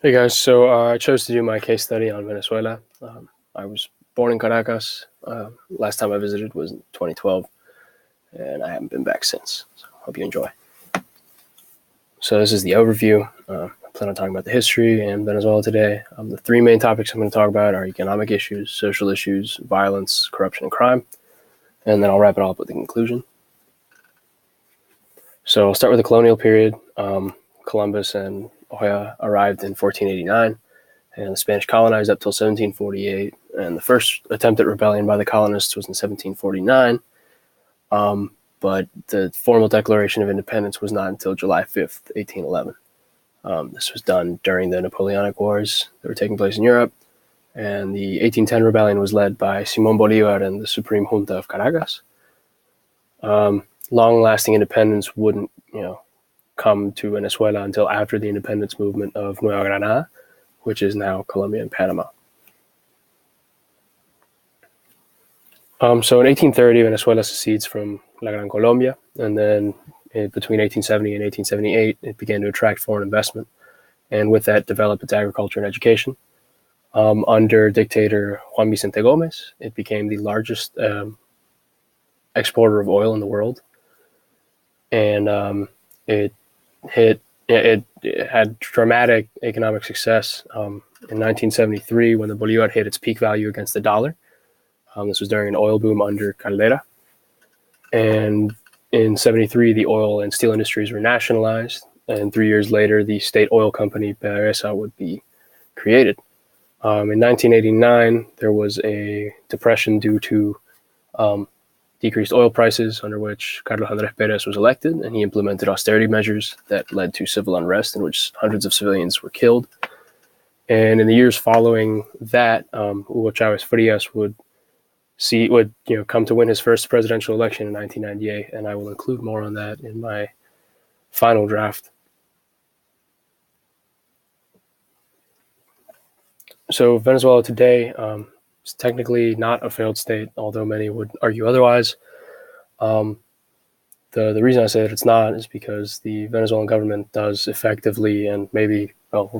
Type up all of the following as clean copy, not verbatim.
Hey guys, so I chose to do my case study on Venezuela. I was born in Caracas. Last time I visited was in 2012, and I haven't been back since. So hope you enjoy. So this is the overview. I plan on talking about the history and Venezuela today. The three main topics I'm going to talk about are economic issues, social issues, violence, corruption, and crime. And then I'll wrap it all up with the conclusion. So I'll start with the colonial period. Columbus and Hoya arrived in 1489. And the Spanish colonized up till 1748, and the first attempt at rebellion by the colonists was in 1749, but the formal declaration of independence was not until July 5th, 1811. This was done during the Napoleonic Wars that were taking place in Europe, and the 1810 rebellion was led by Simón Bolívar and the Supreme Junta of Caracas. Long-lasting independence wouldn't, come to Venezuela until after the independence movement of Nueva Granada, which is now Colombia and Panama. So in 1830, Venezuela secedes from La Gran Colombia, and then between 1870 and 1878, it began to attract foreign investment, and with that, develop its agriculture and education. Under dictator Juan Vicente Gómez, it became the largest exporter of oil in the world, and it had dramatic economic success in 1973 when the Bolívar hit its peak value against the dollar. This was during an oil boom under Caldera. And in 73, the oil and steel industries were nationalized. And 3 years later, the state oil company PDVSA would be created. In 1989, there was a depression due to decreased oil prices, under which Carlos Andrés Pérez was elected, and he implemented austerity measures that led to civil unrest in which hundreds of civilians were killed. And in the years following that, Hugo Chávez Frías would come to win his first presidential election in 1998, and I will include more on that in my final draft. So Venezuela today is technically not a failed state, although many would argue otherwise. The reason I say that it's not is because the Venezuelan government does effectively and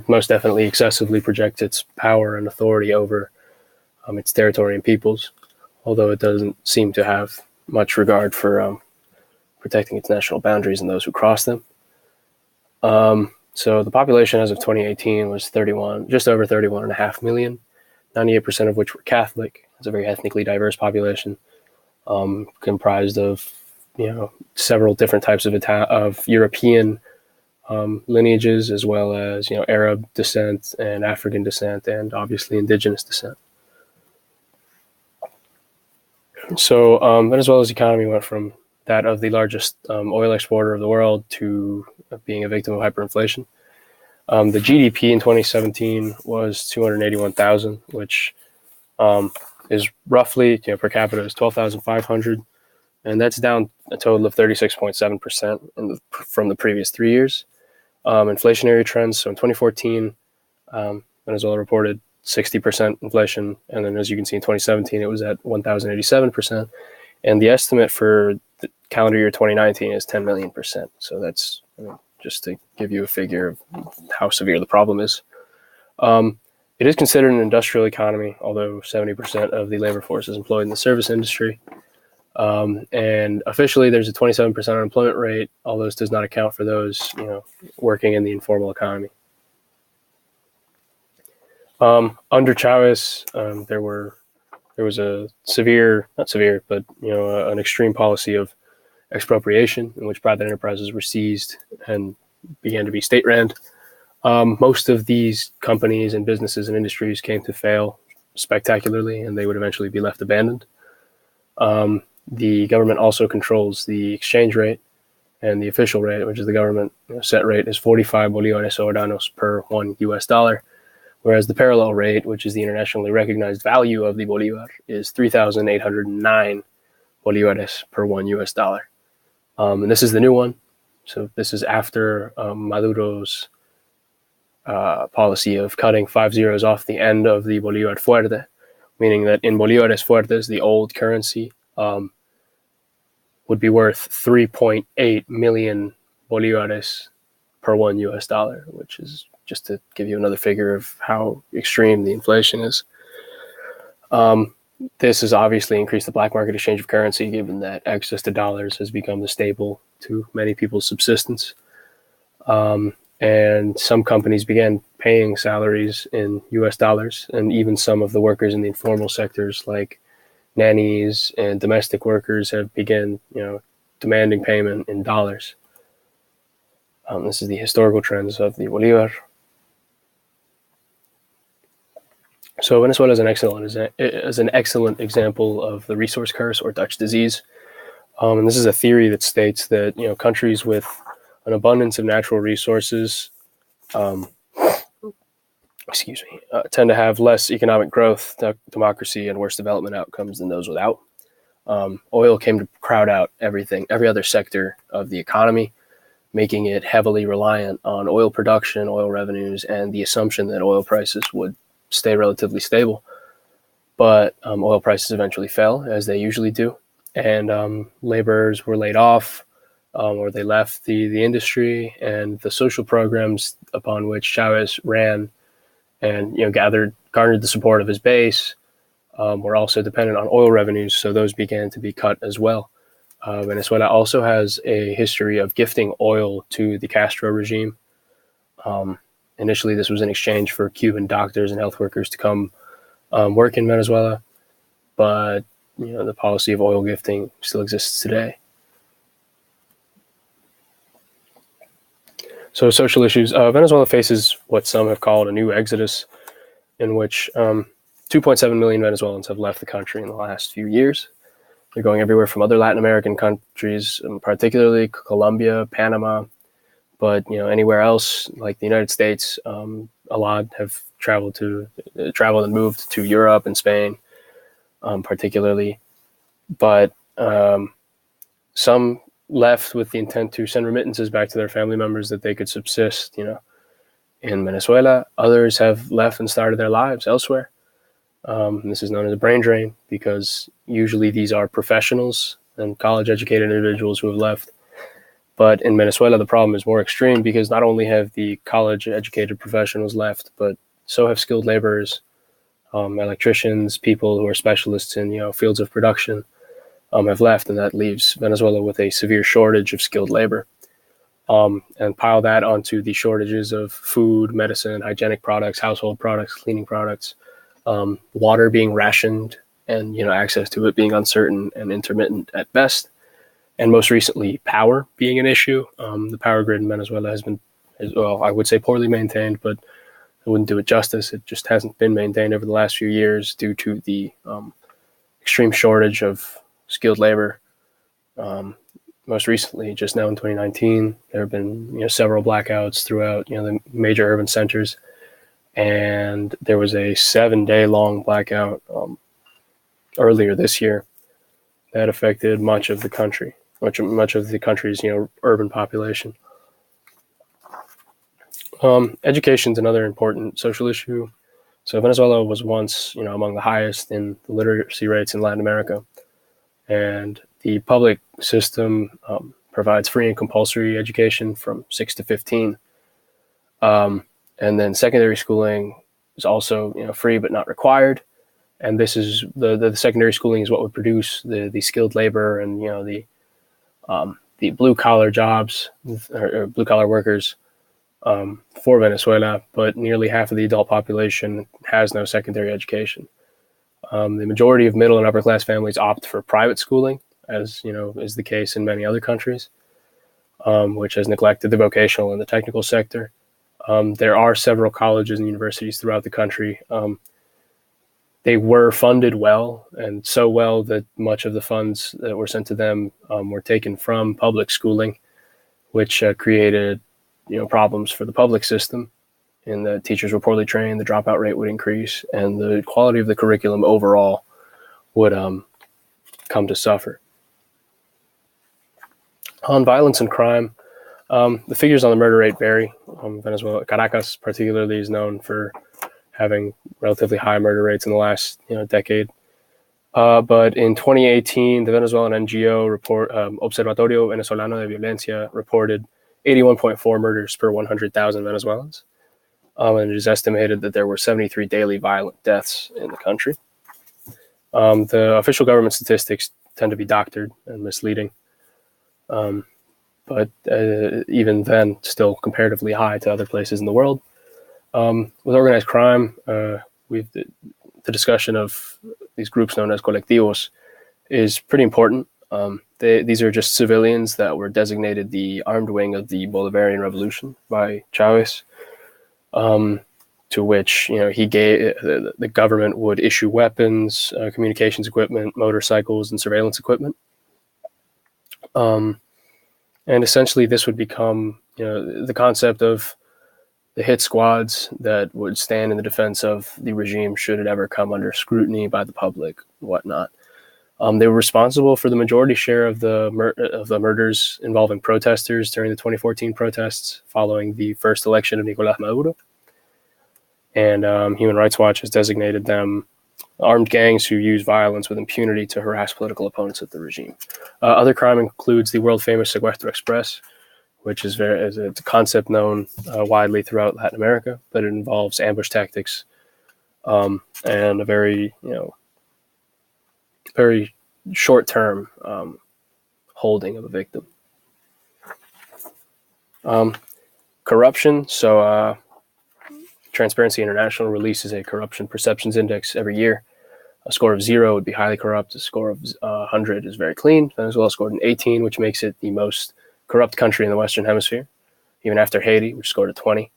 most definitely excessively project its power and authority over its territory and peoples, although it doesn't seem to have much regard for protecting its national boundaries and those who cross them. So the population as of 2018 was just over 31.5 million, 98% of which were Catholic. It's a very ethnically diverse population, comprised of several different types of European lineages, as well as Arab descent and African descent, and obviously indigenous descent. So Venezuela's economy went from that of the largest oil exporter of the world to being a victim of hyperinflation. The GDP in 2017 was 281,000, which is roughly per capita is 12,500, and that's down a total of 36.7% from the previous 3 years. Inflationary trends. So in 2014, Venezuela reported 60% inflation, and then as you can see in 2017, it was at 1,087%, and the estimate for the calendar year 2019 is 10 million%. So that's just to give you a figure of how severe the problem is. It is considered an industrial economy, although 70% of the labor force is employed in the service industry. And officially, there's a 27% unemployment rate, although this does not account for those working in the informal economy. Under Chavez, there was a an extreme policy of expropriation in which private enterprises were seized and began to be state-run. Most of these companies and businesses and industries came to fail spectacularly, and they would eventually be left abandoned. The government also controls the exchange rate, and the official rate, which is the government set rate, is 45 bolívares soberanos per $1, whereas the parallel rate, which is the internationally recognized value of the bolívar, is 3,809 bolívares per $1. And this is the new one. So this is after Maduro's policy of cutting 5 zeros off the end of the bolívar fuerte, meaning that in bolívares fuertes, the old currency would be worth 3.8 million bolívares per $1, which is just to give you another figure of how extreme the inflation is. This has obviously increased the black market exchange of currency, given that access to dollars has become the staple to many people's subsistence. And some companies began paying salaries in US dollars, and even some of the workers in the informal sectors like nannies and domestic workers have begun, demanding payment in dollars. This is the historical trends of the Bolivar. So Venezuela is an excellent example of the resource curse or Dutch disease. And this is a theory that states that countries with an abundance of natural resources tend to have less economic growth, democracy, and worse development outcomes than those without. Oil came to crowd out every other sector of the economy, making it heavily reliant on oil production, oil revenues, and the assumption that oil prices would stay relatively stable. But oil prices eventually fell, as they usually do, and laborers were laid off, or they left the industry, and the social programs upon which Chavez ran and garnered the support of his base were also dependent on oil revenues, so those began to be cut as well. Venezuela also has a history of gifting oil to the Castro regime. Initially, this was in exchange for Cuban doctors and health workers to come work in Venezuela, but the policy of oil gifting still exists today. So, social issues. Venezuela faces what some have called a new exodus, in which 2.7 million Venezuelans have left the country in the last few years. They're going everywhere from other Latin American countries, particularly Colombia, Panama, but anywhere else like the United States. A lot have traveled and moved to Europe and Spain, particularly, but some left with the intent to send remittances back to their family members that they could subsist, in Venezuela. Others have left and started their lives elsewhere. This is known as a brain drain, because usually these are professionals and college-educated individuals who have left. But in Venezuela, the problem is more extreme, because not only have the college-educated professionals left, but so have skilled laborers, electricians, people who are specialists in fields of production, have left, and that leaves Venezuela with a severe shortage of skilled labor. And pile that onto the shortages of food, medicine, hygienic products, household products, cleaning products, water being rationed, and access to it being uncertain and intermittent at best. And most recently, power being an issue. The power grid in Venezuela has been, I would say poorly maintained, but I wouldn't do it justice. It just hasn't been maintained over the last few years due to the extreme shortage of skilled labor. Most recently, just now in 2019, there have been several blackouts throughout the major urban centers, and there was a 7-day long blackout earlier this year that affected much of the country, much of the country's urban population. Education is another important social issue. So Venezuela was once among the highest in the literacy rates in Latin America, and the public system provides free and compulsory education from 6 to 15. And then secondary schooling is also free but not required. And this is the secondary schooling is what would produce the skilled labor and the blue collar jobs or blue collar workers for Venezuela. But nearly half of the adult population has no secondary education. The majority of middle and upper class families opt for private schooling, as is the case in many other countries, which has neglected the vocational and the technical sector. There are several colleges and universities throughout the country. They were funded well, and so well that much of the funds that were sent to them were taken from public schooling, which created problems for the public system. And the teachers were poorly trained, the dropout rate would increase, and the quality of the curriculum overall would come to suffer. On violence and crime, the figures on the murder rate vary. Venezuela, Caracas particularly, is known for having relatively high murder rates in the last decade. But in 2018, the Venezuelan NGO report, Observatorio Venezolano de Violencia, reported 81.4 murders per 100,000 Venezuelans. and it is estimated that there were 73 daily violent deaths in the country. The official government statistics tend to be doctored and misleading, but even then, still comparatively high to other places in the world. With organized crime, the discussion of these groups known as colectivos is pretty important. These are just civilians that were designated the armed wing of the Bolivarian Revolution by Chavez, to which he gave the government would issue weapons, communications equipment, motorcycles, and surveillance equipment. And essentially, this would become the concept of the hit squads that would stand in the defense of the regime should it ever come under scrutiny by the public and whatnot. They were responsible for the majority share of the murders involving protesters during the 2014 protests following the first election of Nicolás Maduro. And Human Rights Watch has designated them armed gangs who use violence with impunity to harass political opponents of the regime. Other crime includes the world-famous Secuestro Express, which is a concept known widely throughout Latin America, but it involves ambush tactics and a very short-term holding of a victim. Corruption. So Transparency International releases a corruption perceptions index every year. A score of 0 would be highly corrupt. A score of 100 is very clean. Venezuela scored an 18, which makes it the most corrupt country in the Western Hemisphere, even after Haiti, which scored a 20.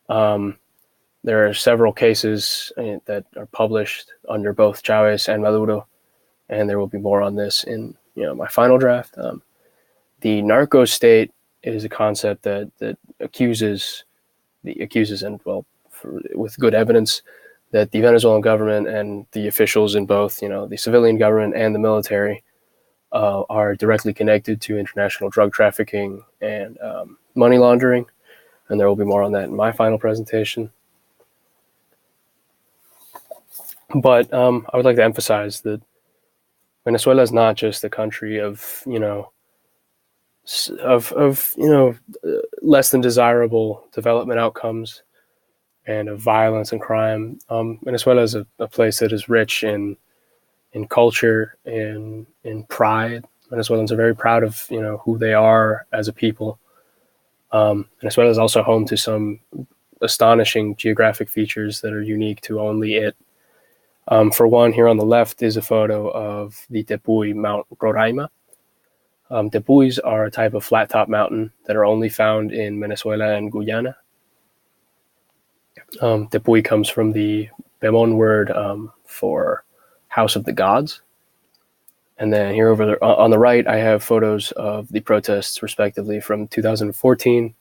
There are several cases that are published under both Chavez and Maduro, and there will be more on this in my final draft. The narco state is a concept that accuses and with good evidence that the Venezuelan government and the officials in both the civilian government and the military are directly connected to international drug trafficking and money laundering, and there will be more on that in my final presentation. But I would like to emphasize that Venezuela is not just a country of less than desirable development outcomes and of violence and crime. Venezuela is a place that is rich in culture and in pride. Venezuelans are very proud of who they are as a people. Venezuela is also home to some astonishing geographic features that are unique to only it. For one, here on the left is a photo of the Tepuy Mount Roraima. Tepuys are a type of flat-top mountain that are only found in Venezuela and Guyana. Tepuy comes from the Bemon word for House of the Gods. And then here over there, on the right, I have photos of the protests, respectively, from 2014,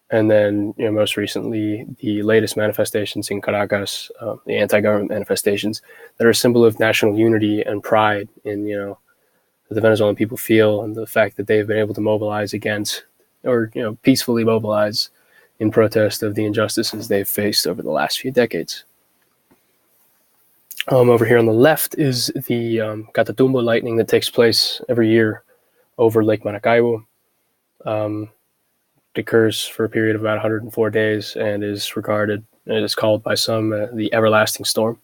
and then most recently, the latest manifestations in Caracas, the anti-government manifestations that are a symbol of national unity and pride in that the Venezuelan people feel, and the fact that they've been able to mobilize against, or peacefully mobilize in protest of the injustices they've faced over the last few decades. Over here on the left is the Catatumbo lightning that takes place every year over Lake Maracaibo. It occurs for a period of about 104 days and is regarded, it is called by some the everlasting storm.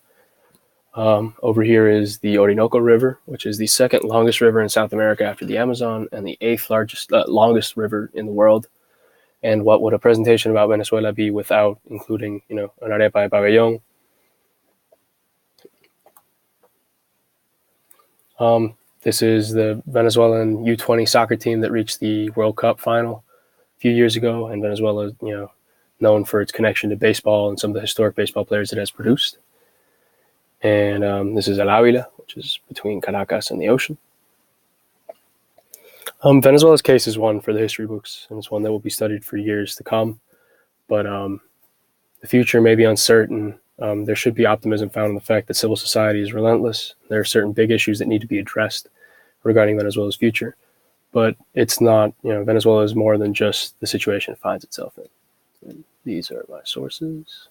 Over here is the Orinoco River, which is the second longest river in South America after the Amazon, and the eighth longest river in the world. And what would a presentation about Venezuela be without including, an arepa de pabellón? This is the Venezuelan U20 soccer team that reached the World Cup final a few years ago, and Venezuela is, known for its connection to baseball and some of the historic baseball players it has produced. And this is El Ávila, which is between Caracas and the ocean. Venezuela's case is one for the history books, and it's one that will be studied for years to come. But the future may be uncertain. There should be optimism found in the fact that civil society is relentless. There are certain big issues that need to be addressed regarding Venezuela's future. But it's not, Venezuela is more than just the situation it finds itself in. And these are my sources.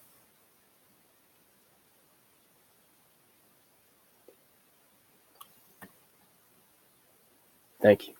Thank you.